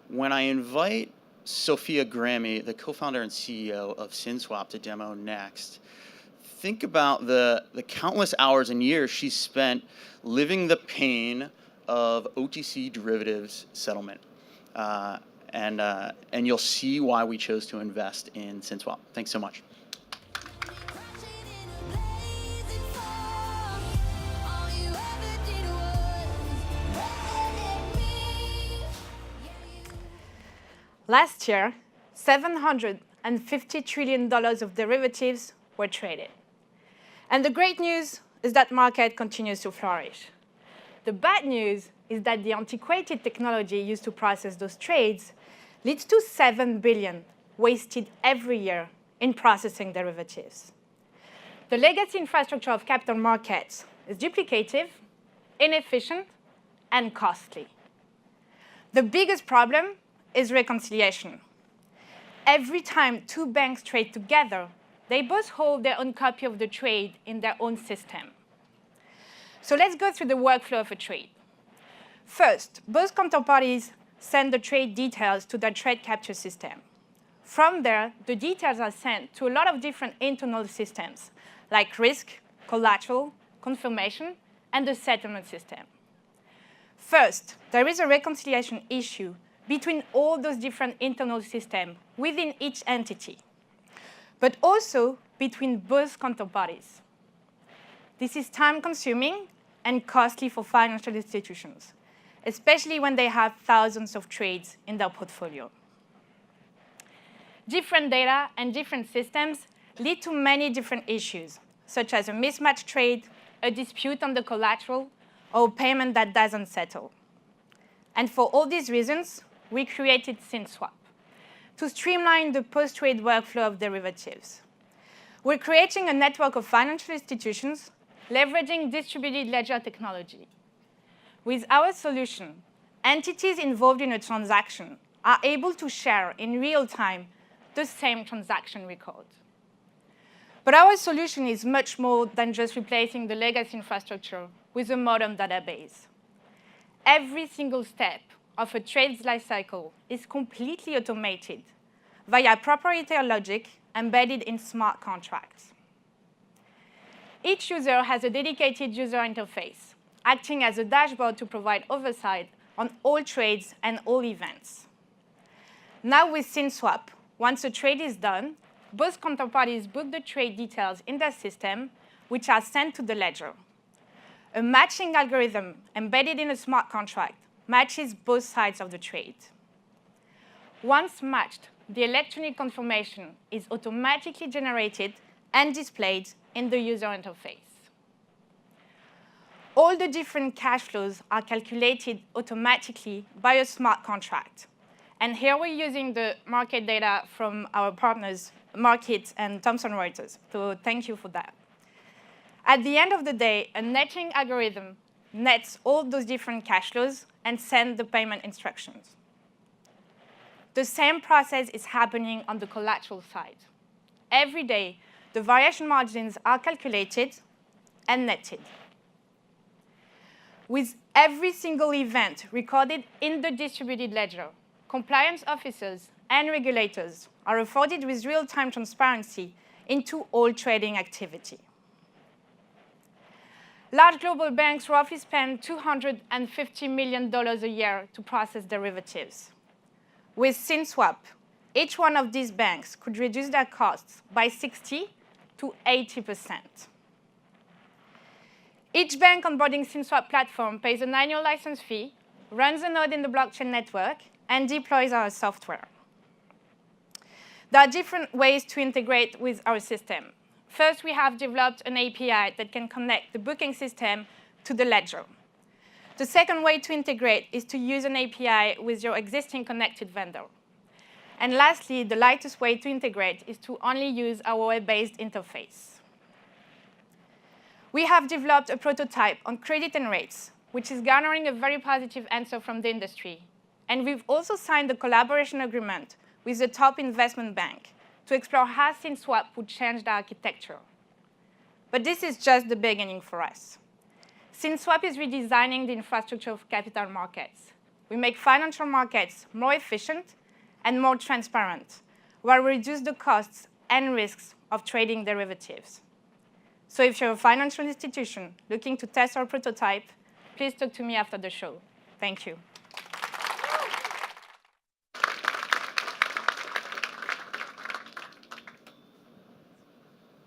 when I invite Sophia Grami, the co-founder and CEO of Synswap, to demo next, think about the countless hours and years she's spent living the pain of OTC derivatives settlement. And you'll see why we chose to invest in Synswap. Thanks so much. Last year, $750 trillion of derivatives were traded. And the great news is that market continues to flourish. The bad news is that the antiquated technology used to process those trades leads to $7 billion wasted every year in processing derivatives. The legacy infrastructure of capital markets is duplicative, inefficient, and costly. The biggest problem is reconciliation. Every time two banks trade together, they both hold their own copy of the trade in their own system. So let's go through the workflow of a trade. First, both counterparties send the trade details to their trade capture system. From there, the details are sent to a lot of different internal systems, like risk, collateral, confirmation, and the settlement system. First, there is a reconciliation issue between all those different internal systems within each entity, but also between both counterparties. This is time-consuming and costly for financial institutions, especially when they have thousands of trades in their portfolio. Different data and different systems lead to many different issues, such as a mismatched trade, a dispute on the collateral, or a payment that doesn't settle. And for all these reasons, we created Synswap to streamline the post-trade workflow of derivatives. We're creating a network of financial institutions leveraging distributed ledger technology. With our solution, entities involved in a transaction are able to share in real time the same transaction record. But our solution is much more than just replacing the legacy infrastructure with a modern database. Every single step of a trade's lifecycle is completely automated via proprietary logic embedded in smart contracts. Each user has a dedicated user interface, acting as a dashboard to provide oversight on all trades and all events. Now with Synswap, once a trade is done, both counterparties book the trade details in their system, which are sent to the ledger. A matching algorithm embedded in a smart contract matches both sides of the trade. Once matched, the electronic confirmation is automatically generated and displayed in the user interface. All the different cash flows are calculated automatically by a smart contract. And here we're using the market data from our partners, Market and Thomson Reuters. So thank you for that. At the end of the day, a netting algorithm nets all those different cash flows and sends the payment instructions. The same process is happening on the collateral side. Every day, the variation margins are calculated and netted. With every single event recorded in the distributed ledger, compliance officers and regulators are afforded with real-time transparency into all trading activity. Large global banks roughly spend $250 million a year to process derivatives. With Synswap, each one of these banks could reduce their costs by 60 to 80%. Each bank onboarding Synswap platform pays an annual license fee, runs a node in the blockchain network, and deploys our software. There are different ways to integrate with our system. First, we have developed an API that can connect the booking system to the ledger. The second way to integrate is to use an API with your existing connected vendor. And lastly, the lightest way to integrate is to only use our web-based interface. We have developed a prototype on credit and rates, which is garnering a very positive answer from the industry. And we've also signed a collaboration agreement with the top investment bank to explore how Synswap would change the architecture. But this is just the beginning for us. Synswap is redesigning the infrastructure of capital markets. we make financial markets more efficient and more transparent, while we reduce the costs and risks of trading derivatives. So if you're a financial institution looking to test our prototype, please talk to me after the show. Thank you.